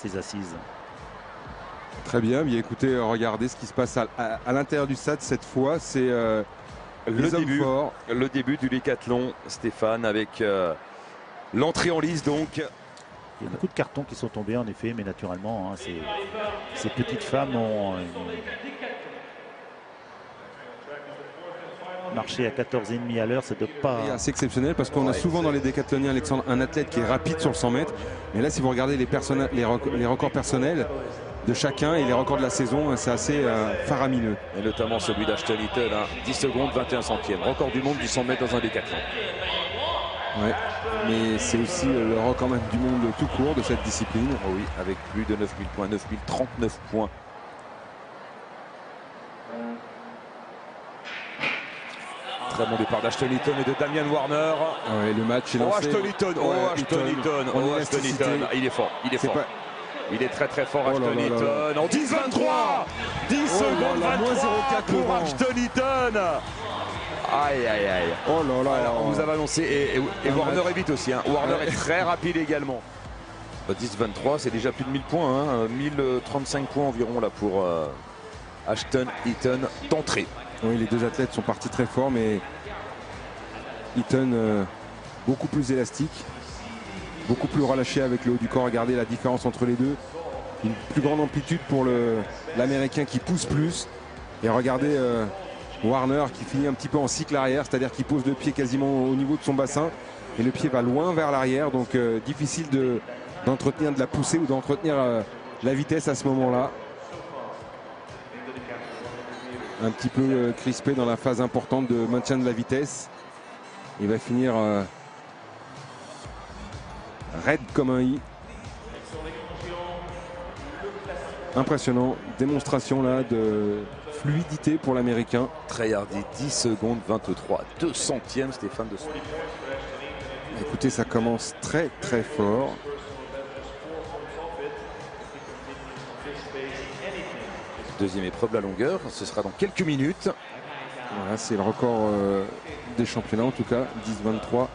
ses assises. Très bien, bien écoutez, regardez ce qui se passe à l'intérieur du stade cette fois. C'est le début du décathlon, Stéphane, avec l'entrée en lice donc. Il y a beaucoup de cartons qui sont tombés en effet, mais naturellement, hein, ces petites femmes ont marché à 14,5 à l'heure, ça ne doit pas... C'est assez exceptionnel parce qu'on a souvent dans les décathloniens, Alexandre, un athlète qui est rapide sur le 100 mètres. Mais là, si vous regardez les records personnels de chacun et les records de la saison, c'est assez faramineux. Et notamment celui d'Ashton Eaton, 10 secondes 21 centièmes. Record du monde du 100 mètres dans un décathlon. Ouais, mais c'est aussi le record même du monde tout court de cette discipline. Oh oui, avec plus de 9000 points, 9039 points. Très bon départ d'Ashton Eaton et de Damian Warner. Ouais, le match est lancé. Ashton Eaton, Ashton Eaton. Il est fort, il est fort. Il est très très fort, Ashton Eaton. En 10-23 10 secondes 23 pour Ashton Eaton. Aïe aïe aïe. Oh là là. Alors, on vous avait annoncé et Warner est vite aussi. Warner est très rapide également. 10-23, c'est déjà plus de 1000 points. 1035 points environ là pour Ashton Eaton d'entrée. Oui, les deux athlètes sont partis très fort, mais Eaton beaucoup plus élastique, beaucoup plus relâché avec le haut du corps. Regardez la différence entre les deux. Une plus grande amplitude pour l'Américain qui pousse plus. Et regardez Warner qui finit un petit peu en cycle arrière, c'est-à-dire qu'il pose le pied quasiment au niveau de son bassin et le pied va loin vers l'arrière, donc difficile d'entretenir de la poussée ou d'entretenir la vitesse à ce moment-là. Un petit peu crispé dans la phase importante de maintien de la vitesse. Il va finir raide comme un i. Impressionnant, démonstration là de fluidité pour l'Américain. Très hardi, 10 secondes 23, 2 centièmes Stéphane de Soulier. Écoutez, ça commence très très fort. Deuxième épreuve, la longueur, ce sera dans quelques minutes. Voilà, c'est le record des championnats en tout cas, 10-23.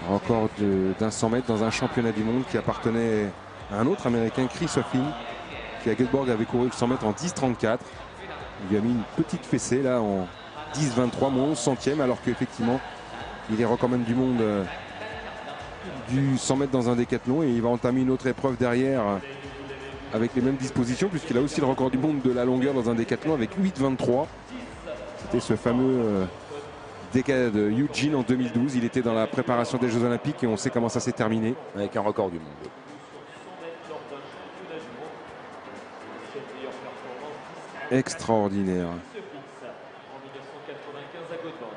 Record d'un 100 mètres dans un championnat du monde qui appartenait à un autre Américain, Chris Hofflin, qui à Göteborg avait couru le 100 mètres en 10-34. Il lui a mis une petite fessée là en 10-23, moins 11 centièmes, alors qu'effectivement, il est record même du monde du 100 mètres dans un décathlon et il va entamer une autre épreuve derrière avec les mêmes dispositions puisqu'il a aussi le record du monde de la longueur dans un décathlon avec 8-23. C'était ce fameux décathlon de Eugene en 2012. Il était dans la préparation des Jeux Olympiques et on sait comment ça s'est terminé. Avec un record du monde. Extraordinaire.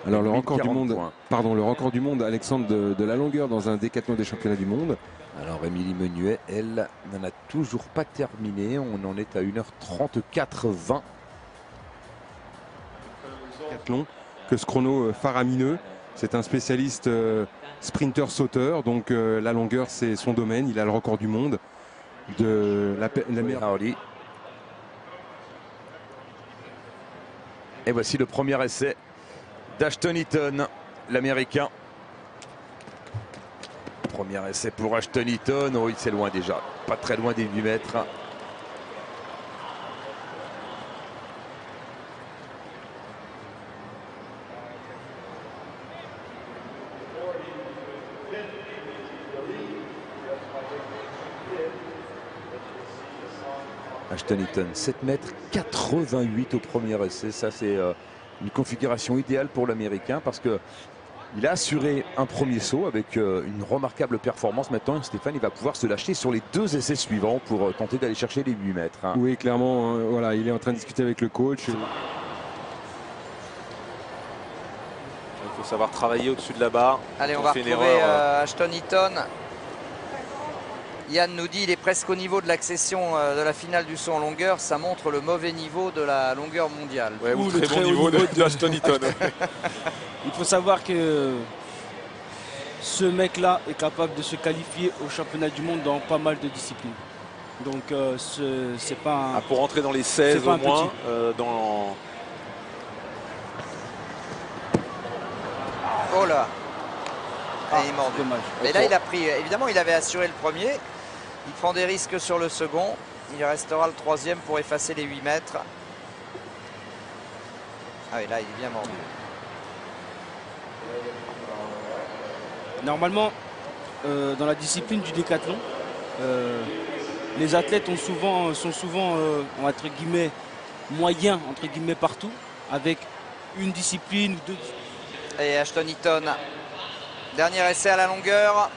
Alors le record du monde, le record du monde, Alexandre, de la longueur dans un décathlon des championnats du monde. Alors Émilie Menuet, elle n'en a toujours pas terminé. On en est à 1h34-20. Décathlon, que ce chrono faramineux. C'est un spécialiste sprinter sauteur, donc la longueur c'est son domaine. Il a le record du monde de la meilleure. Et voici le premier essai d'Ashton Eaton, l'Américain. Premier essai pour Ashton Eaton. Oh, c'est loin déjà, pas très loin des 8 mètres. Ashton Eaton, 7 mètres 88 au premier essai. Ça, c'est une configuration idéale pour l'Américain parce que il a assuré un premier saut avec une remarquable performance. Maintenant, Stéphane, il va pouvoir se lâcher sur les 2 essais suivants pour tenter d'aller chercher les 8 mètres. Oui, clairement, voilà, il est en train de discuter avec le coach. Il faut savoir travailler au-dessus de la barre. Allez, on va retrouver Ashton Eaton. Yann nous dit qu'il est presque au niveau de l'accession de la finale du saut en longueur. Ça montre le mauvais niveau de la longueur mondiale. Ouais, ou le très bon niveau d'Ashton Eaton. Il faut savoir que ce mec-là est capable de se qualifier au championnat du monde dans pas mal de disciplines. Donc c'est pas un... pour entrer dans les 16 au moins. Oh là, il est mort. Dommage. Mais là, il a pris. Évidemment, il avait assuré le premier. Il prend des risques sur le second. Il restera le troisième pour effacer les 8 mètres. Ah oui, là, il est bien mordu. Normalement, dans la discipline du décathlon, les athlètes sont souvent entre guillemets, moyens entre guillemets partout, avec une discipline ou deux. Et Ashton Eaton, dernier essai à la longueur.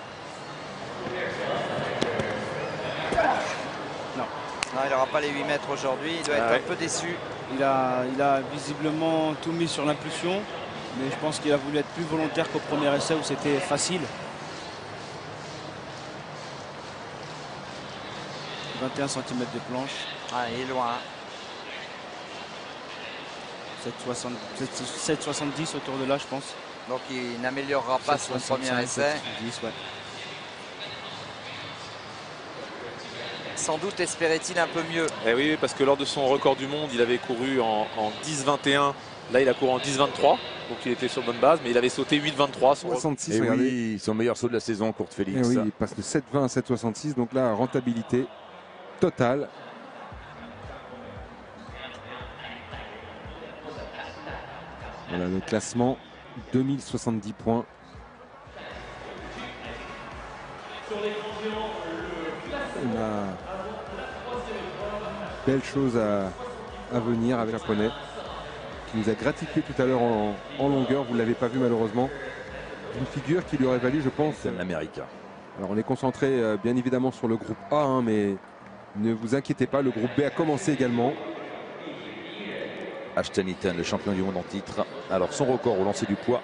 Non. Non, il n'aura pas les 8 mètres aujourd'hui. Il doit être un peu déçu. Il a visiblement tout mis sur l'impulsion, mais je pense qu'il a voulu être plus volontaire qu'au premier essai où c'était facile. 21 cm de planche. Ah, il est loin. 7,70 autour de là, je pense. Donc il n'améliorera pas son premier essai. 7,70, ouais. Sans doute espérait-il un peu mieux. Eh oui, parce que lors de son record du monde, il avait couru en 10,21. Là, il a couru en 10,23. Donc il était sur bonne base, mais il avait sauté 8,23. 66, Et regardez. oui, son meilleur saut de la saison, Kurt Félix. Et oui, il passe de 7,20 à 7,66. Donc là, rentabilité totale. Voilà le classement, 2070 points. On a belle chose à venir avec le japonais qui nous a gratifié tout à l'heure en longueur. Vous ne l'avez pas vu malheureusement. Une figure qui lui aurait valu, je pense. C'est l'Américain. Alors on est concentré bien évidemment sur le groupe A, hein, mais ne vous inquiétez pas, le groupe B a commencé également. Ashton Eaton, le champion du monde en titre. Alors son record au lancer du poids,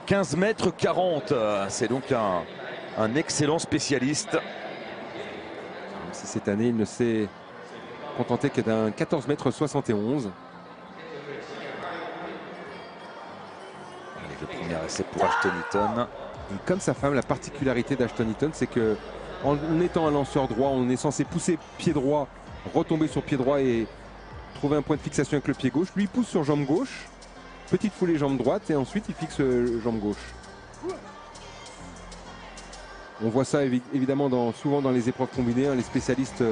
15 mètres 40. C'est donc un excellent spécialiste. Même si cette année il ne s'est contenté que d'un 14 mètres 71. Allez, le premier essai pour Ashton Eaton. Et comme sa femme, la particularité d'Ashton Eaton, c'est que en étant un lanceur droit, on est censé pousser pied droit, retomber sur pied droit et trouver un point de fixation avec le pied gauche. Lui, il pousse sur jambe gauche, petite foulée jambe droite et ensuite il fixe jambe gauche. On voit ça évidemment souvent dans les épreuves combinées, hein. Les spécialistes,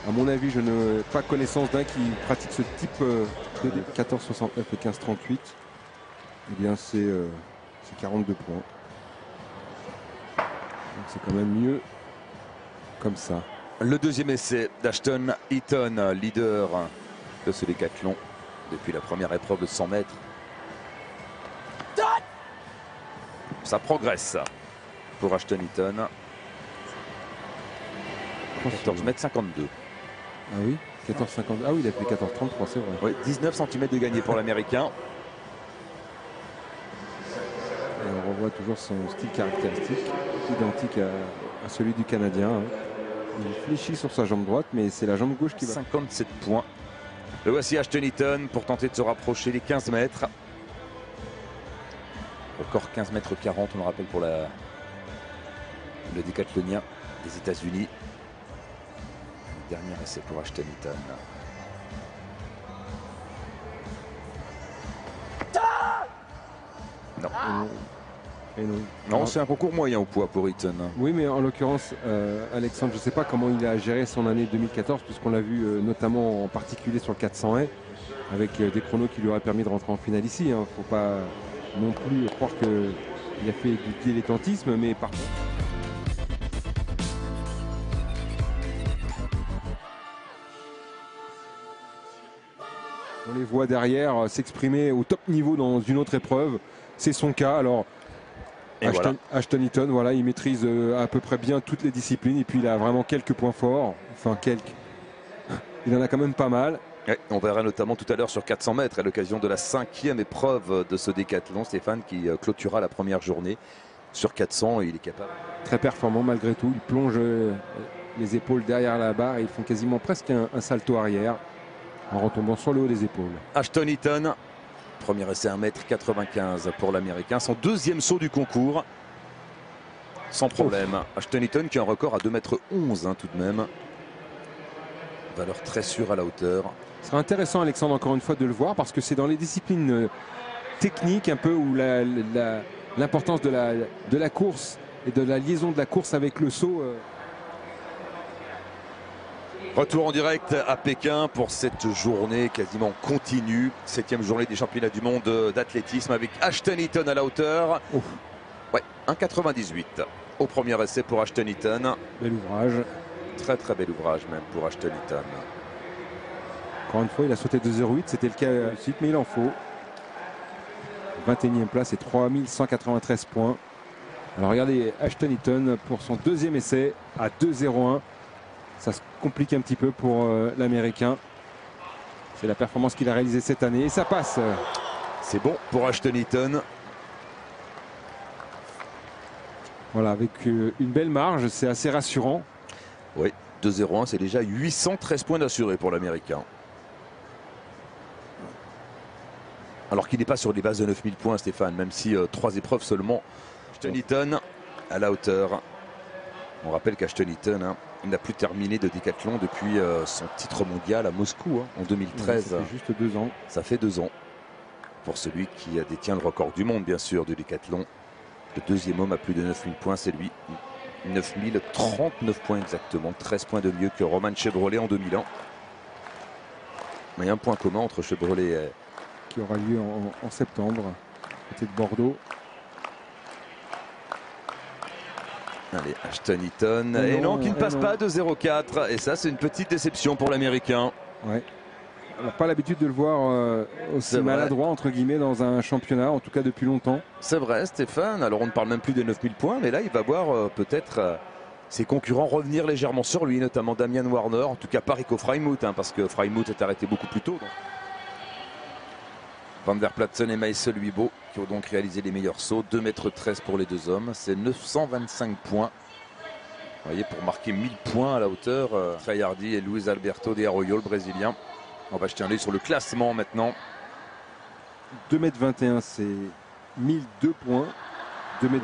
à mon avis, je n'ai pas connaissance d'un qui pratique ce type de 14,69 et 15,38. Eh bien, c'est 42 points. Donc c'est quand même mieux comme ça. Le deuxième essai d'Ashton Eaton, leader de ce décathlon depuis la première épreuve de 100 mètres. Ça progresse pour Ashton Eaton. 14 mètres 52. Ah oui, 14,50. Ah oui, il a fait 14,33, c'est vrai. Oui, 19 cm de gagné pour l'Américain. Et on revoit toujours son style caractéristique, identique à celui du Canadien, hein. Il fléchit sur sa jambe droite, mais c'est la jambe gauche qui va. 57 points. Le voici Ashton Eaton pour tenter de se rapprocher les 15 mètres. Record 15 mètres 40, on le rappelle pour le décathlonien des États-Unis. Dernier essai pour Ashton Eaton. Non. Et non. Non, c'est un concours moyen au poids pour Eaton. Oui, mais en l'occurrence, Alexandre, je ne sais pas comment il a géré son année 2014, puisqu'on l'a vu notamment en particulier sur le 400 haies, avec des chronos qui lui auraient permis de rentrer en finale ici. Il ne faut pas non plus croire qu'il a fait du dilettantisme, mais par contre. On les voit derrière s'exprimer au top niveau dans une autre épreuve. C'est son cas. Alors, Ashton Eaton, voilà, il maîtrise à peu près bien toutes les disciplines. Et puis, il a vraiment quelques points forts. Enfin, quelques. Il en a quand même pas mal. Ouais, on verra notamment tout à l'heure sur 400 mètres à l'occasion de la 5e épreuve de ce décathlon. Stéphane qui clôturera la première journée sur 400. Et il est capable. Très performant malgré tout. Il plonge les épaules derrière la barre et ils font quasiment presque un salto arrière en retombant sur le haut des épaules. Ashton Eaton, premier essai 1m95 pour l'Américain. Son deuxième saut du concours. Sans problème. Ashton Eaton qui a un record à 2m11 hein, tout de même. Valeur très sûre à la hauteur. Ce sera intéressant, Alexandre, encore une fois, de le voir parce que c'est dans les disciplines techniques un peu où l'importance de la course et de la liaison de la course avec le saut Retour en direct à Pékin pour cette journée quasiment continue. 7e journée des championnats du monde d'athlétisme avec Ashton Eaton à la hauteur. Ouais, 1,98 au premier essai pour Ashton Eaton. Bel ouvrage. Très très bel ouvrage même pour Ashton Eaton. Encore une fois, il a sauté 2,08. C'était le cas à suite, mais il en faut. 21e place et 3193 points. Alors regardez Ashton Eaton pour son deuxième essai à 2,01. Ça se complique un petit peu pour l'Américain. C'est la performance qu'il a réalisée cette année et ça passe. C'est bon pour Ashton Eaton. Voilà, avec une belle marge, c'est assez rassurant. Oui, 2,01, c'est déjà 813 points d'assurés pour l'Américain. Alors qu'il n'est pas sur des bases de 9000 points, Stéphane, même si 3 épreuves seulement. Ashton Eaton à la hauteur. On rappelle qu'Ashton Eaton, il n'a plus terminé de décathlon depuis son titre mondial à Moscou en 2013. Ça fait juste 2 ans. Ça fait 2 ans. Pour celui qui détient le record du monde, bien sûr, de décathlon. Le deuxième homme à plus de 9000 points, c'est lui. 9039 points exactement. 13 points de mieux que Roman Chevrolet en 2001. Mais il y a un point commun entre Chevrolet et... qui aura lieu en septembre, côté de Bordeaux. Allez, Ashton Eaton. Et non, qui ne passe pas de 0,4. Et ça, c'est une petite déception pour l'Américain. Ouais. On n'a pas l'habitude de le voir aussi maladroit, entre guillemets, dans un championnat, en tout cas depuis longtemps. C'est vrai, Stéphane. Alors, on ne parle même plus des 9000 points, mais là, il va voir peut-être ses concurrents revenir légèrement sur lui, notamment Damian Warner. En tout cas, pas Rico Freimuth, parce que Freimuth est arrêté beaucoup plus tôt. Donc. Van der Platsen et Maïsel Huibo qui ont donc réalisé les meilleurs sauts. 2,13 m pour les deux hommes. C'est 925 points. Vous voyez, pour marquer 1000 points à la hauteur, Trey Hardy et Luis Alberto de Arroyo, le Brésilien. On va jeter un œil sur le classement maintenant. 2,21 m, c'est 1002 points. 2,20 m.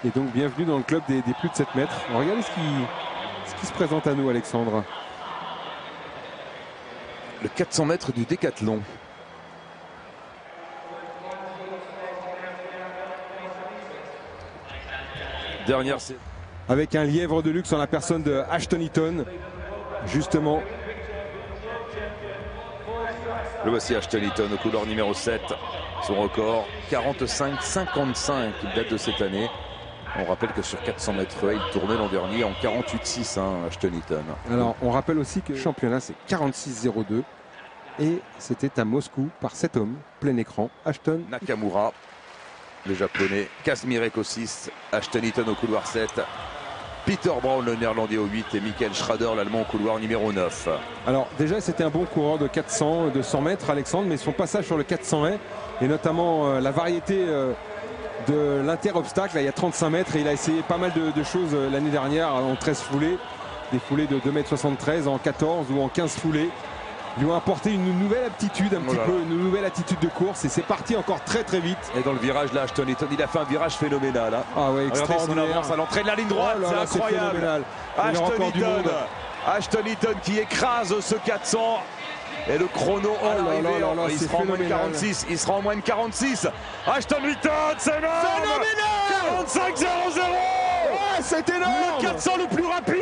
Et donc, bienvenue dans le club des plus de 7 mètres. Alors, regardez ce qui se présente à nous, Alexandre. Le 400 mètres du décathlon. Dernière, avec un lièvre de luxe en la personne de Ashton Eaton, justement. Le voici Ashton Eaton au couleur numéro 7. Son record 45,55, il date de cette année. On rappelle que sur 400 mètres, il tournait l'an dernier en 48,6, Ashton Eaton. Alors on rappelle aussi que le championnat c'est 46,02 et c'était à Moscou par cet homme, plein écran, Ashton Nakamura. Le japonais, Kazmirek au 6, Ashton Eaton au couloir 7, Peter Brown le néerlandais au 8 et Michael Schrader l'allemand au couloir numéro 9. Alors déjà c'était un bon coureur de 400, de 100 mètres Alexandre, mais son passage sur le 400 mètres et notamment la variété de l'inter-obstacle, il y a 35 mètres et il a essayé pas mal de choses l'année dernière en 13 foulées, des foulées de 2,73 m en 14 ou en 15 foulées. Ils lui ont apporté une nouvelle aptitude, une nouvelle attitude de course et c'est parti encore très très vite. Et dans le virage là, Ashton Eaton, il a fait un virage phénoménal. Ah ouais, extraordinaire. Son avance à l'entrée de la ligne droite, c'est incroyable. Ashton Eaton qui écrase ce 400. Et le chrono à l'arrivée, il sera en moins de 46. Il sera en moins de 46. Ashton Eaton, c'est énorme. 45,00. C'est énorme. Le 400 le plus rapide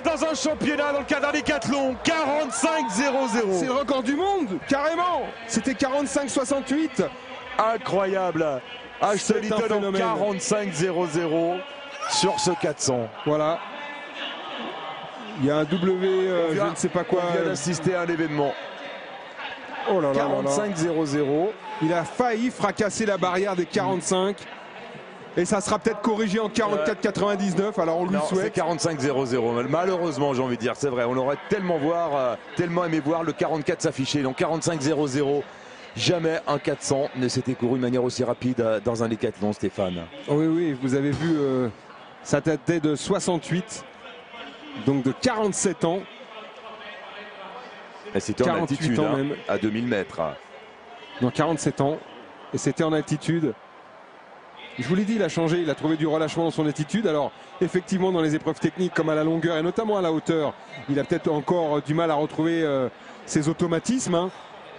dans un championnat dans le cadre d'un décathlon. 45,00. C'est le record du monde, carrément. C'était 45,68. Incroyable. Ashton Eaton en 45,00 sur ce 400. Voilà. Il y a un W, je ne sais pas quoi. On vient d'assister à un événement. Oh là là. 45,00. Il a failli fracasser la barrière des 45. Et ça sera peut-être corrigé en 44,99. Alors on lui souhaite. C'est 45,00. Malheureusement, j'ai envie de dire, c'est vrai. On aurait tellement aimé voir le 44 s'afficher. Donc 45,00. Jamais un 400 ne s'était couru de manière aussi rapide dans un décathlon, Stéphane. Oh oui, vous avez vu, ça datait de 68. Donc de 47 ans. Et c'était en altitude, même. À 2000 mètres. Dans 47 ans. Et c'était en altitude. Je vous l'ai dit, il a changé, il a trouvé du relâchement dans son attitude. Alors, effectivement, dans les épreuves techniques, comme à la longueur et notamment à la hauteur, il a peut-être encore du mal à retrouver ses automatismes.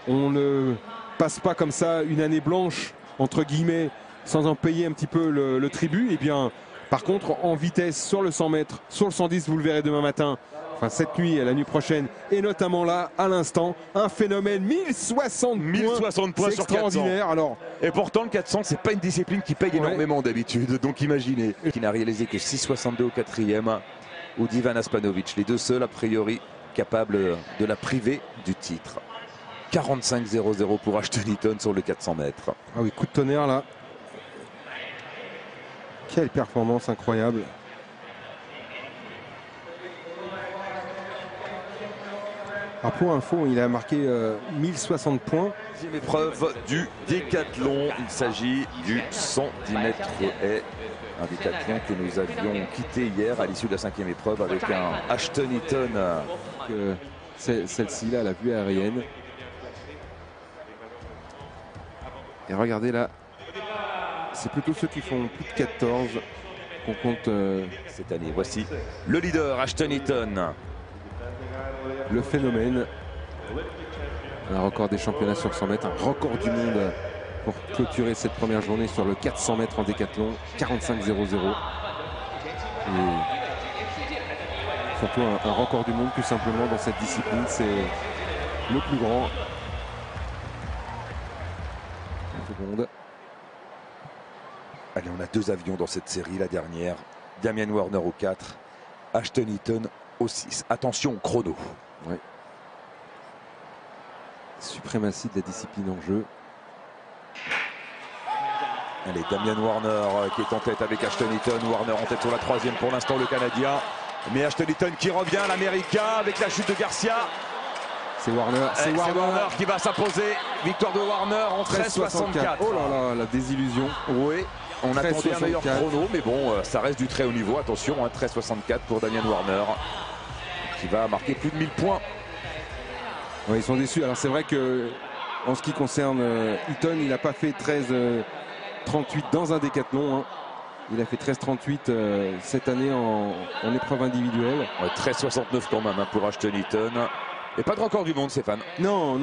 On ne passe pas comme ça une année blanche, entre guillemets, sans en payer un petit peu le tribut. Eh bien, Par contre, en vitesse sur le 100 mètres, sur le 110, vous le verrez demain matin, enfin cette nuit et la nuit prochaine, et notamment là, à l'instant, un phénomène, 1060 points c'est sur 400. extraordinaire. Alors, et pourtant, le 400, c'est pas une discipline qui paye énormément d'habitude, donc imaginez. Qui n'a réalisé que 6,62 au quatrième, ou d'Ivan Aspanovic, les deux seuls a priori capables de la priver du titre. 45-0-0 pour Ashton Eaton sur le 400 mètres. ah oui, coup de tonnerre là. Quelle performance incroyable. Alors pour info, il a marqué 1060 points. Deuxième épreuve du décathlon. Il s'agit du 110 mètres haies. Un décathlon que nous avions quitté hier à l'issue de la 5e épreuve avec un Ashton Eaton. Celle-ci là, la vue aérienne. Et regardez là, c'est plutôt ceux qui font plus de 14 qu'on compte cette année. Voici le leader, Ashton Eaton. Le phénomène. Un record des championnats sur 100 mètres, un record du monde pour clôturer cette première journée sur le 400 mètres en décathlon, 45-0-0. Et surtout un record du monde tout simplement dans cette discipline, c'est le plus grand. Une seconde. Allez, on a deux avions dans cette série, la dernière. Damian Warner au 4, Ashton Eaton au 6. Attention au chrono. Ouais. Suprématie de la discipline en jeu. Allez, Damian Warner qui est en tête avec Ashton Eaton. Warner en tête sur la 3e pour l'instant, le Canadien. Mais Ashton Eaton qui revient, l'Américain, avec la chute de Garcia. C'est Warner, c'est Warner qui va s'imposer. Victoire de Warner en 13,64. Oh là là, la désillusion. Oui, on attendait un meilleur 13,64. chrono, mais bon, ça reste du très haut niveau. Attention, 13,64 pour Damian Warner, qui va marquer plus de 1000 points. Ouais, ils sont déçus. Alors c'est vrai que en ce qui concerne Eaton, il n'a pas fait 13,38 dans un décathlon. Hein. Il a fait 13,38 cette année en épreuve individuelle. Ouais, 13,69 quand même pour Ashton Eaton. Et pas de record du monde, Stéphane. Non,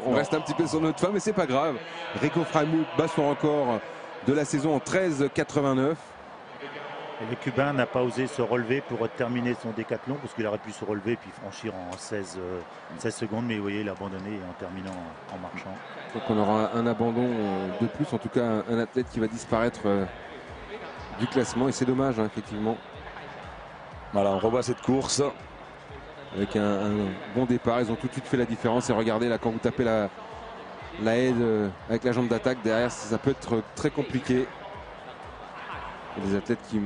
on reste un petit peu sur notre fin, mais c'est pas grave. Rico Freimuth bat son record de la saison en 13,89. Et le Cubain n'a pas osé se relever pour terminer son décathlon, parce qu'il aurait pu se relever puis franchir en 16 secondes, mais vous voyez, il a abandonné en terminant en marchant. Donc on aura un abandon de plus, en tout cas un athlète qui va disparaître du classement, et c'est dommage hein, effectivement. Voilà, on revoit cette course. Avec un bon départ, ils ont tout de suite fait la différence. Et regardez là, quand vous tapez la aide avec la jambe d'attaque derrière, ça peut être très compliqué. Il y a des athlètes qui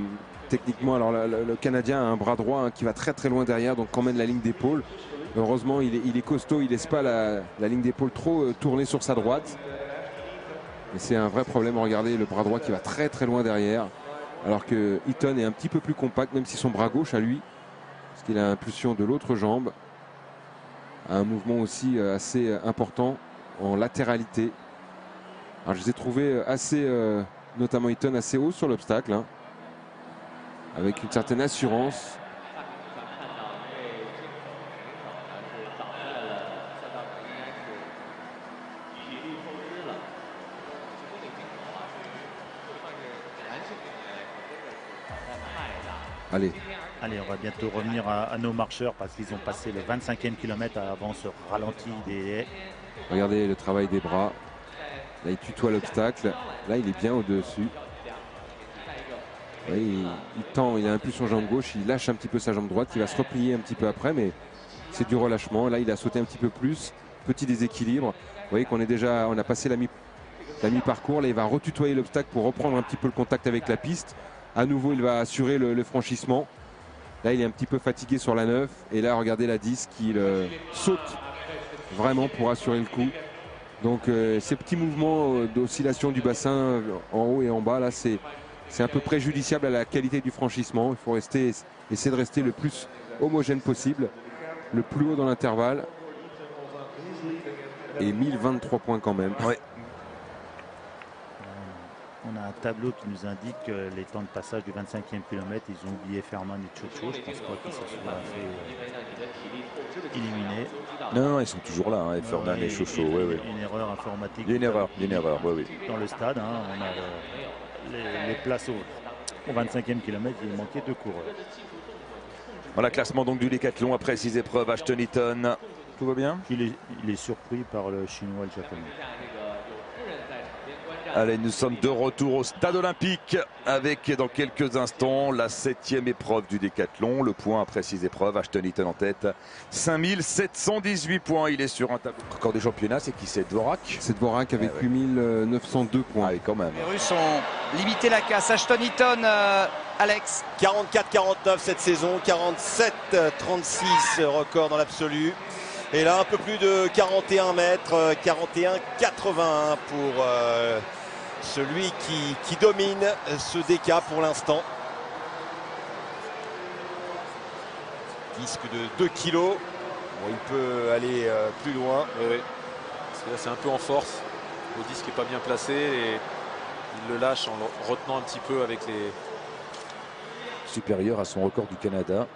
techniquement, alors le Canadien a un bras droit hein, qui va très très loin derrière, donc emmène la ligne d'épaule. Heureusement il est costaud, il laisse pas la ligne d'épaule trop tourner sur sa droite. Et c'est un vrai problème. Regardez le bras droit qui va très très loin derrière, alors que Eaton est un petit peu plus compact, même si son bras gauche à lui, parce qu'il a l'impulsion de l'autre jambe, a un mouvement aussi assez important en latéralité. Alors je les ai trouvés assez, notamment Eaton, assez haut sur l'obstacle, hein, avec une certaine assurance. Allez, on va bientôt revenir à nos marcheurs parce qu'ils ont passé le 25e kilomètre avant ce ralenti des haies. Regardez le travail des bras. Là, il tutoie l'obstacle. Là, il est bien au-dessus. Il tend, il a impulsion jambe gauche, il lâche un petit peu sa jambe droite, il va se replier un petit peu après, mais c'est du relâchement. Là, il a sauté un petit peu plus. Petit déséquilibre. Vous voyez qu'on est déjà, on a passé la mi-parcours. Là, il va retutoyer l'obstacle pour reprendre un petit peu le contact avec la piste. À nouveau, il va assurer le franchissement. Là, il est un petit peu fatigué sur la 9. Et là, regardez la 10 qui saute vraiment pour assurer le coup. Donc, ces petits mouvements d'oscillation du bassin en haut et en bas, là, c'est un peu préjudiciable à la qualité du franchissement. Il faut essayer de rester le plus homogène possible, le plus haut dans l'intervalle. Et 1023 points quand même. Ouais. On a un tableau qui nous indique les temps de passage du 25e kilomètre. Ils ont oublié Ferman et Chocho. Je pense pas qu'ils se soient fait éliminer. Non, ils sont toujours là, hein, Ferman et Chocho. Ouais. Une erreur informatique. Il y a une erreur, ouais. Dans le stade, hein, on a les places Au 25e kilomètre, il manquait 2 coureurs. Voilà, classement donc du décathlon après 6 épreuves. Ashton Eaton, tout va bien? Il est surpris par le chinois et le japonais. Allez, nous sommes de retour au stade olympique avec dans quelques instants la 7e épreuve du décathlon. Le point après 6 épreuves, Ashton Eaton en tête, 5718 points. Il est sur un tableau. Record des championnats, c'est qui? C'est Dvorak? C'est Dvorak avec 8902 points. Ah oui, quand même. Les Russes ont limité la casse. Ashton Eaton, Alex. 44-49 cette saison, 47-36 record dans l'absolu. Et là, un peu plus de 41 mètres, 41-81 pour celui qui domine ce DK pour l'instant. Disque de 2 kilos. Bon, il peut aller plus loin. Oui. Parce que là, c'est un peu en force. Le disque n'est pas bien placé et il le lâche en le retenant un petit peu avec les... Supérieur à son record du Canada.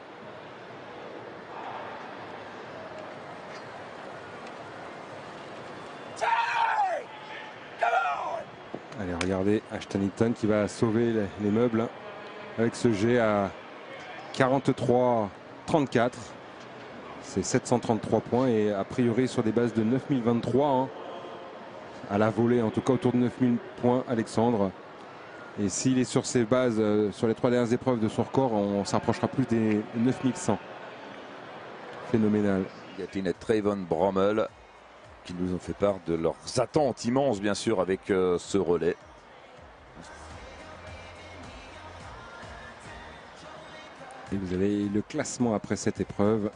Allez, regardez Ashton Eaton qui va sauver les meubles hein, avec ce jet à 43-34. C'est 733 points et a priori sur des bases de 9023 hein, à la volée, en tout cas autour de 9000 points, Alexandre. Et s'il est sur ses bases, sur les 3 dernières épreuves de son record, on s'approchera plus des 9100. Phénoménal. Gatlin et Trayvon Brommel qui nous ont fait part de leurs attentes immenses, bien sûr, avec ce relais. Et vous avez le classement après cette épreuve.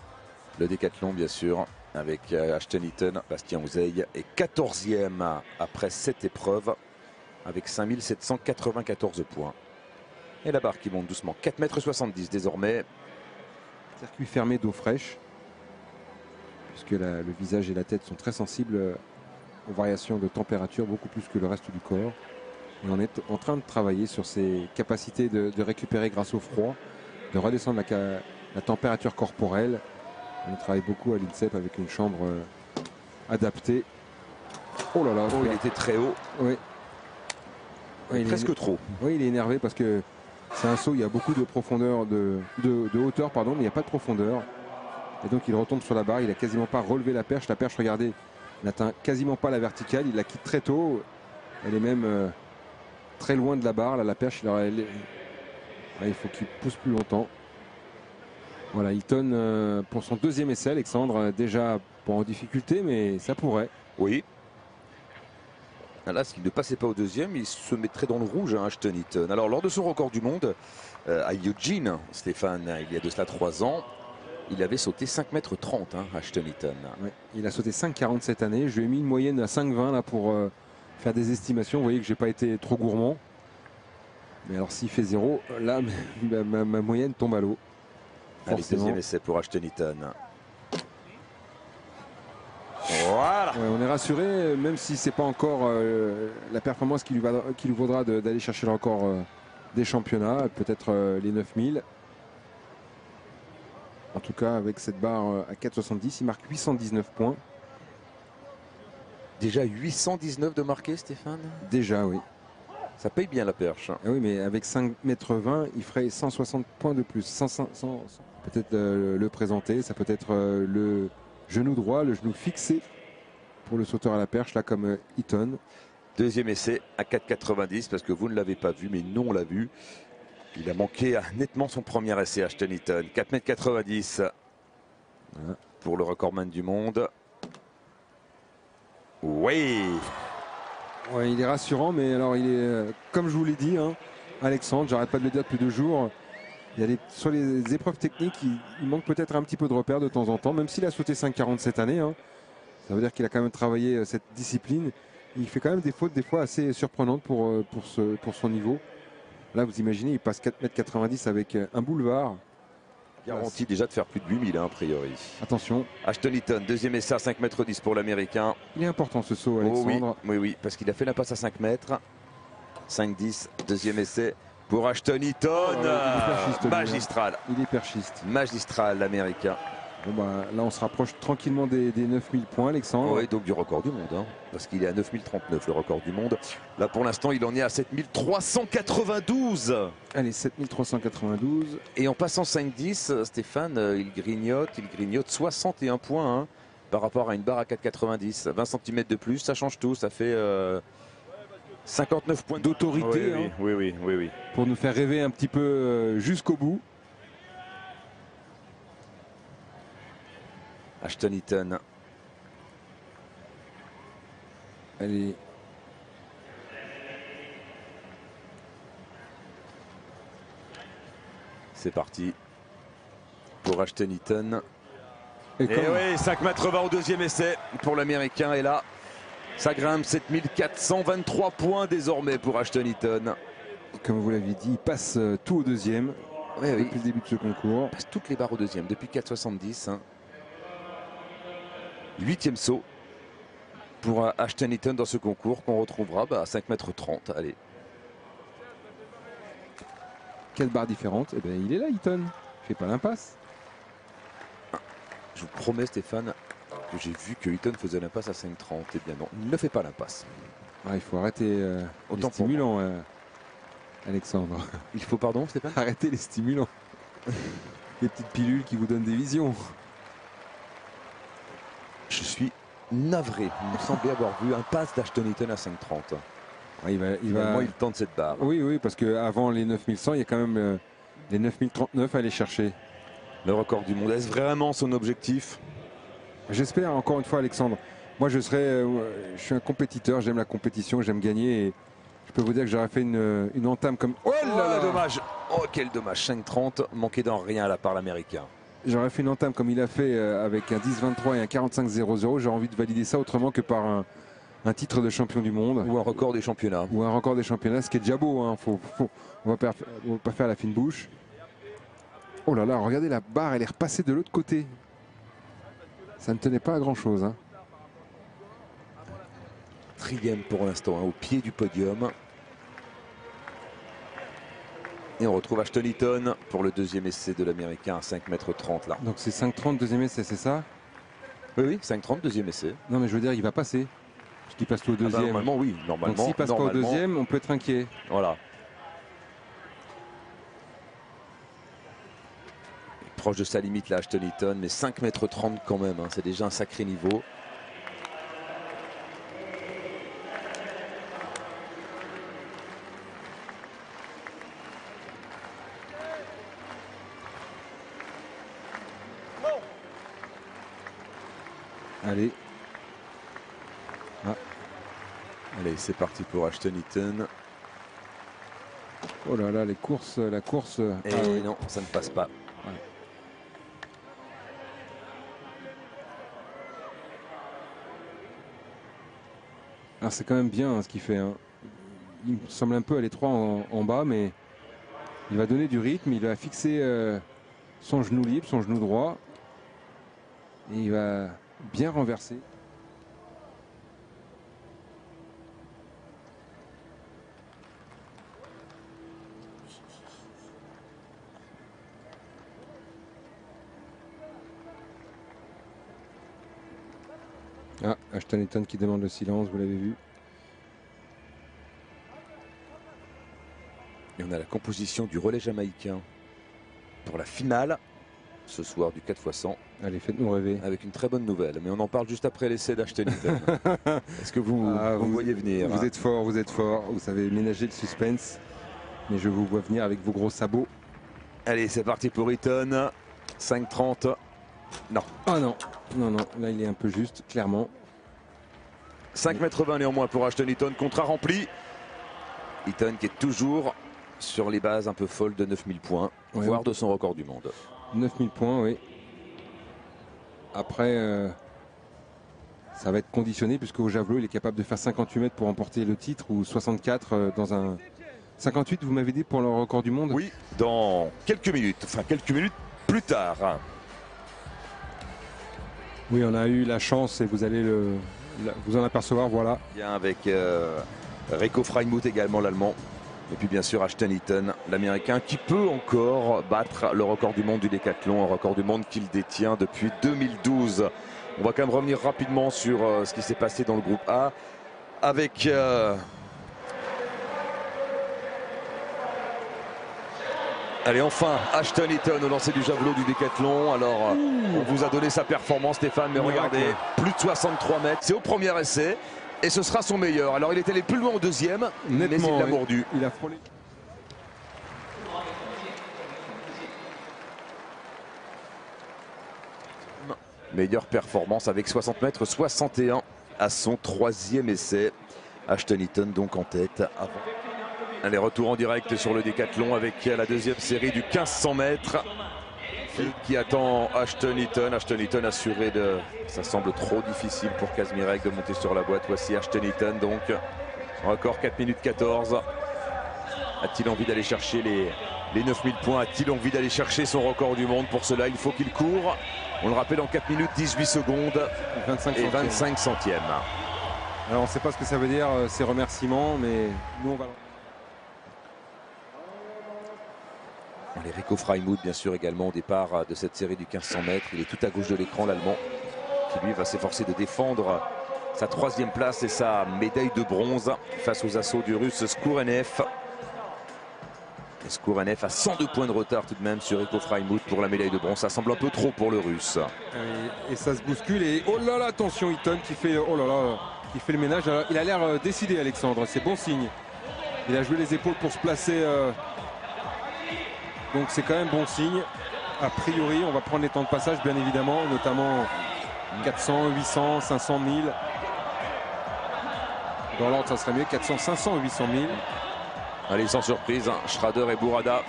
Le décathlon, bien sûr, avec Ashton Eaton. Bastien Ouzeil est 14e après cette épreuve, avec 5794 points. Et la barre qui monte doucement, 4,70 m désormais. Circuit fermé d'eau fraîche, puisque le visage et la tête sont très sensibles aux variations de température, beaucoup plus que le reste du corps. Et on est en train de travailler sur ses capacités de récupérer grâce au froid, de redescendre la température corporelle. On travaille beaucoup à l'INSEP avec une chambre adaptée. Oh là là, oh, il était très haut. Oui. Oui, presque trop. Oui, il est énervé parce que c'est un saut, il y a beaucoup de profondeur, de hauteur, pardon, mais il n'y a pas de profondeur. Et donc il retombe sur la barre, il n'a quasiment pas relevé la perche. La perche, regardez, n'atteint quasiment pas la verticale, il la quitte très tôt. Elle est même très loin de la barre. Là, la perche, il faut qu'il pousse plus longtemps. Voilà, Eaton pour son 2e essai, Alexandre, déjà pas en difficulté, mais ça pourrait. Oui. Là, s'il ne passait pas au 2e, il se mettrait dans le rouge, hein, Ashton Eaton. Alors, lors de son record du monde, à Eugene, Stéphane, il y a de cela 3 ans, il avait sauté 5,30 m, hein, Ashton Eaton. Oui, il a sauté 5,40 cette année. Je lui ai mis une moyenne à 5,20 là pour faire des estimations. Vous voyez que j'ai pas été trop gourmand. Mais alors, s'il fait 0, là, ma moyenne tombe à l'eau. Allez, 2e essai pour Ashton Eaton. Voilà. Ouais, on est rassuré, même si c'est pas encore la performance qui lui vaudra d'aller chercher le record des championnats, peut-être les 9000. En tout cas, avec cette barre à 4,70, il marque 819 points. Déjà 819 de marqué, Stéphane? Déjà, oui. Ça paye bien la perche. Et oui, mais avec 5,20 m, il ferait 160 points de plus. Peut-être le présenter, ça peut être le genou droit, le genou fixé pour le sauteur à la perche, là comme Eaton. 2e essai à 4,90 parce que vous ne l'avez pas vu, mais nous on l'a vu. Il a manqué nettement son premier essai, Ashton Eaton. 4,90 m voilà, pour le recordman du monde. Oui. Ouais, il est rassurant, mais alors il est, comme je vous l'ai dit, hein, Alexandre, j'arrête pas de le dire depuis 2 jours. Sur les épreuves techniques, il manque peut-être un petit peu de repères de temps en temps, même s'il a sauté 5,40 cette année. Hein, ça veut dire qu'il a quand même travaillé cette discipline. Il fait quand même des fautes des fois assez surprenantes pour son niveau. Là, vous imaginez, il passe 4,90 m avec un boulevard. Garanti déjà de faire plus de 8000 hein, a priori. Attention. Ashton Eaton, 2e essai à 5,10 m pour l'Américain. Il est important ce saut, Alexandre. Oh oui, parce qu'il a fait la passe à 5 mètres. 5,10, 2e essai pour Ashton Eaton. Oh, il est perchiste, magistral. Il est perchiste. Magistral, l'Américain. Bon, bah, là, on se rapproche tranquillement des 9000 points, Alexandre. Oui, donc du record du monde, hein, parce qu'il est à 9039 le record du monde. Là pour l'instant il en est à 7392. Allez, 7392. Et en passant 5-10, Stéphane, il grignote 61 points hein, par rapport à une barre à 4,90. 20 cm de plus, ça change tout, ça fait 59 points d'autorité hein, oui. pour nous faire rêver un petit peu jusqu'au bout. Ashton Eaton. Allez. C'est parti pour Ashton Eaton. Et oui, 5,20 m au deuxième essai pour l'Américain. Et là, ça grimpe 7423 points désormais pour Ashton Eaton. Comme vous l'avez dit, il passe tout au deuxième depuis le début de ce concours. Il passe toutes les barres au deuxième depuis 4,70. Hein. 8e saut pour Ashton Eaton dans ce concours qu'on retrouvera à 5,30 m. Allez. Quelle barre différente. Eh bien, il est là, Eaton. Il fait pas l'impasse. Je vous promets, Stéphane, que j'ai vu que Eaton faisait l'impasse à 5,30. Eh bien non, il ne fait pas l'impasse. Ah, il faut arrêter les stimulants, Alexandre. Il faut, pardon, Stéphane? Arrêtez les stimulants. Les petites pilules qui vous donnent des visions. Je suis navré. Il me semblait avoir vu un pass d'Ashton Eaton à 5,30. Il tente cette barre. Oui, parce qu'avant les 9100, il y a quand même les 9039 à aller chercher. Le record du monde, est-ce vraiment son objectif? J'espère, encore une fois, Alexandre. Moi, je suis un compétiteur, j'aime la compétition, j'aime gagner. Et je peux vous dire que j'aurais fait une entame comme... Oh là là, dommage. Oh, quel dommage. 5,30, manqué dans rien là par l'Américain. J'aurais fait une entame comme il a fait avec un 10-23 et un 45-0-0. J'ai envie de valider ça autrement que par un titre de champion du monde. Ou un record des championnats. Ou un record des championnats, ce qui est déjà beau. Hein. On va pas faire la fine bouche. Oh là là, regardez la barre, elle est repassée de l'autre côté. Ça ne tenait pas à grand chose. Hein. 4e pour l'instant, hein, au pied du podium. Et on retrouve Ashton Eaton pour le deuxième essai de l'Américain à 5,30 m là. Donc c'est 5,30 deuxième essai, c'est ça? Oui, 5,30 deuxième essai. Non mais je veux dire, il va passer. Parce qu'il passe tout au deuxième. Normalement, oui. Normalement, donc s'il passe pas au deuxième, on peut être inquiet. Voilà. Proche de sa limite là, Ashton Eaton, mais 5,30 m quand même. Hein, c'est déjà un sacré niveau. Allez. Ah. Allez, c'est parti pour Ashton Eaton. Oh là là, la course. Et oui, non, ça ne passe pas. Ouais. Alors c'est quand même bien hein, ce qu'il fait. Hein. Il me semble un peu à l'étroit en bas, mais il va donner du rythme. Il va fixer son genou libre, son genou droit. Et il va bien renverser. Ah, Ashton Eaton qui demande le silence, vous l'avez vu. Et on a la composition du relais jamaïcain pour la finale ce soir du 4x100. Allez, faites-nous rêver. Avec une très bonne nouvelle, mais on en parle juste après l'essai d'Ashton Eaton. Est-ce que vous voyez venir? Vous êtes fort, vous êtes fort. Vous savez ménager le suspense. Mais je vous vois venir avec vos gros sabots. Allez, c'est parti pour Eaton. 5,30. Non. Ah non, non. Là, il est un peu juste, clairement. 5,20 m néanmoins pour Ashton Eaton. Contrat rempli. Eaton qui est toujours sur les bases un peu folles de 9000 points, ouais, voire de son record du monde. 9000 points, oui. Après, ça va être conditionné puisque au javelot, il est capable de faire 58 mètres pour remporter le titre ou 64 dans un... 58, vous m'avez dit, pour le record du monde? Oui, dans quelques minutes. Enfin, quelques minutes plus tard. Oui, on a eu la chance et vous allez vous en apercevoir, voilà. Bien avec Rico Freimuth également, l'Allemand. Et puis bien sûr Ashton Eaton, l'Américain, qui peut encore battre le record du monde du décathlon, un record du monde qu'il détient depuis 2012. On va quand même revenir rapidement sur ce qui s'est passé dans le groupe A avec allez, enfin Ashton Eaton au lancer du javelot du décathlon. Alors on vous a donné sa performance, Stéphane, mais regardez, plus de 63 mètres, c'est au premier essai et ce sera son meilleur. Alors il était allé plus loin au deuxième, mais il l'a mordu. Il a frôlé. Meilleure performance avec 60 mètres 61 à son troisième essai. Ashton Eaton donc en tête avant. Allez, retour en direct sur le décathlon avec la deuxième série du 1500 mètres qui attend Ashton Eaton. Ashton Eaton assuré de... Ça semble trop difficile pour Kazmirek de monter sur la boîte. Voici Ashton Eaton donc. Record 4 minutes 14. A-t-il envie d'aller chercher les 9000 points? A-t-il envie d'aller chercher son record du monde? Pour cela, il faut qu'il court. On le rappelle en 4 minutes 18 secondes 25 centièmes. Alors on ne sait pas ce que ça veut dire ces remerciements, mais nous on va... Rico Freimuth bien sûr également au départ de cette série du 1500 mètres. Il est tout à gauche de l'écran, l'Allemand, qui lui va s'efforcer de défendre sa troisième place et sa médaille de bronze face aux assauts du Russe Skourenev. Skourenev a 102 points de retard tout de même sur Rico Freimuth pour la médaille de bronze. Ça semble un peu trop pour le Russe. Et ça se bouscule et oh là là, attention Eaton qui fait, oh là là, qui fait le ménage. Alors, il a l'air décidé, Alexandre, c'est bon signe. Il a joué les épaules pour se placer. Donc c'est quand même bon signe. A priori, on va prendre les temps de passage bien évidemment, notamment 400, 800, 500 000. Dans l'ordre, ça serait mieux 400, 500, 800 000. Allez, sans surprise, Schrader et Bourada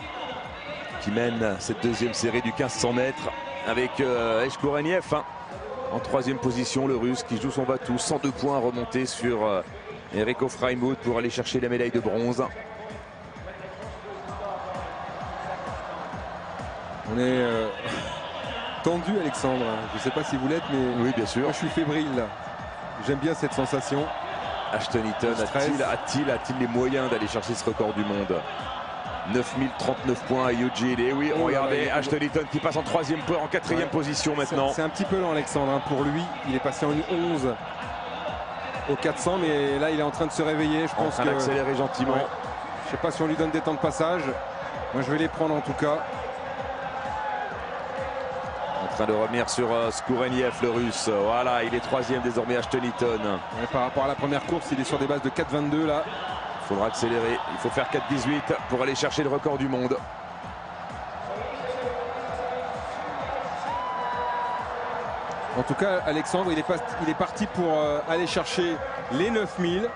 qui mènent cette deuxième série du 1500 mètres avec Eshkoureniev en troisième position, le Russe qui joue son va-tout. 102 points remontés sur Rico Freimuth pour aller chercher la médaille de bronze. On est tendu, Alexandre. Je ne sais pas si vous l'êtes, mais oui, bien sûr. Moi, je suis fébrile là. J'aime bien cette sensation. Ashton Eaton a-t-il les moyens d'aller chercher ce record du monde? 9039 points à Eugene. Et oui, regardez Ashton Eaton qui passe en quatrième position maintenant. C'est un petit peu lent, Alexandre. Pour lui, il est passé en 11 au 400, mais là, il est en train de se réveiller. Je pense qu'il va accélérer gentiment. Ouais. Je ne sais pas si on lui donne des temps de passage. Moi, je vais les prendre en tout cas. En train de revenir sur Skoureniev, le Russe. Voilà, il est troisième désormais, Ashton Eaton. Ouais, par rapport à la première course, il est sur des bases de 4,22 là. Il faudra accélérer. Il faut faire 4,18 pour aller chercher le record du monde. En tout cas, Alexandre, il est parti pour aller chercher les 9000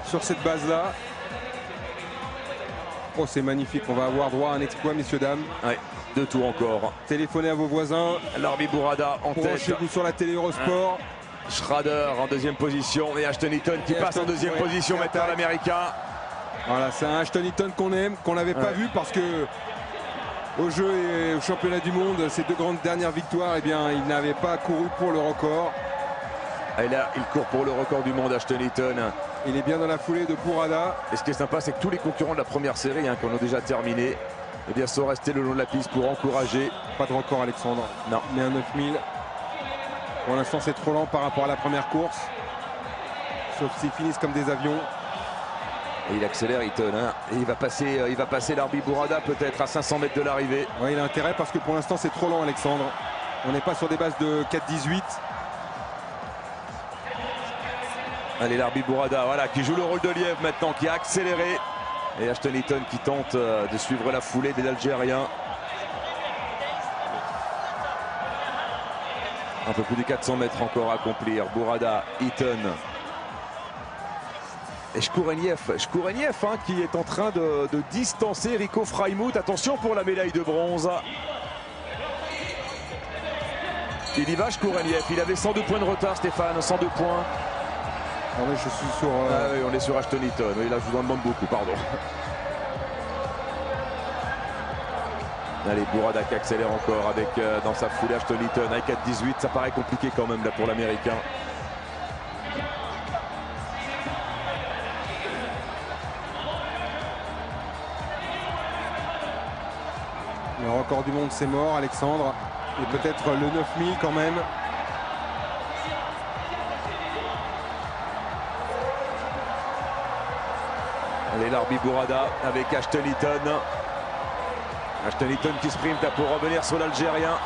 sur cette base-là. Oh, c'est magnifique. On va avoir droit à un exploit, messieurs, dames. Ouais. 2 tours encore. Téléphonez à vos voisins. Larbi Bourada en tête. Branchez-vous sur la télé Eurosport. Schrader en deuxième position et Ashton Eaton qui passe en deuxième position maintenant, l'Américain. Voilà, c'est un Ashton Eaton qu'on aime, qu'on n'avait pas vu parce que au jeu et au championnat du monde, ces deux grandes dernières victoires, eh bien, il n'avait pas couru pour le record. Et là, il court pour le record du monde, Ashton Eaton. Il est bien dans la foulée de Bourada. Et ce qui est sympa, c'est que tous les concurrents de la première série, qui ont déjà terminé, eh bien, sont restés le long de la piste pour encourager. Pas de record, Alexandre. Non. Mais un 9000. Pour l'instant, c'est trop lent par rapport à la première course. Sauf s'ils finissent comme des avions. Et il accélère, Eaton. Et il va passer Larbi Bourada peut-être à 500 mètres de l'arrivée. Oui, il a intérêt parce que pour l'instant, c'est trop lent, Alexandre. On n'est pas sur des bases de 4,18. Allez, Larbi Bourada, voilà, qui joue le rôle de lièvre maintenant, qui a accéléré. Et Ashton Eaton qui tente de suivre la foulée des Algériens. Un peu plus de 400 mètres encore à accomplir. Bourada, Eaton. Et Skoureniev qui est en train de distancer Rico Freimuth. Attention pour la médaille de bronze. Il y va, Skoureniev. Il avait 102 points de retard, Stéphane. 102 points. Ah oui, je suis sur... Ah oui, on est sur Ashton Eaton. Oui, là, je vous en demande beaucoup, pardon. Allez, Bourada qui accélère encore avec dans sa foulée Ashton Eaton avec 4,18. Ça paraît compliqué quand même là pour l'Américain. Le record du monde, c'est mort, Alexandre. Et peut-être le 9000 quand même. Allez, Larbi Bourada avec Ashton Eaton. Ashton Eaton qui sprint pour revenir sur l'Algérien.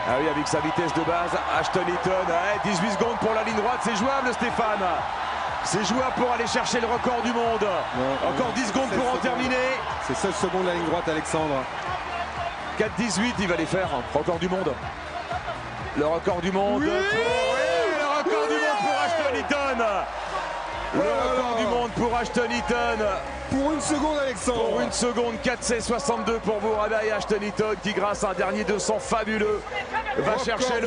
Ah oui, avec sa vitesse de base, Ashton Eaton. 18 secondes pour la ligne droite, c'est jouable, Stéphane. C'est jouable pour aller chercher le record du monde. Non, encore 10 secondes pour en terminer. C'est 16 secondes la ligne droite, Alexandre. 4-18, il va les faire. Record du monde. Le record du monde. Oui, le record du monde pour Ashton Eaton. Le record du monde pour Ashton Eaton. Pour une seconde, Alexandre. Pour une seconde, 4,62 pour Bourada et Ashton Eaton qui, grâce à un dernier 200 fabuleux, va chercher le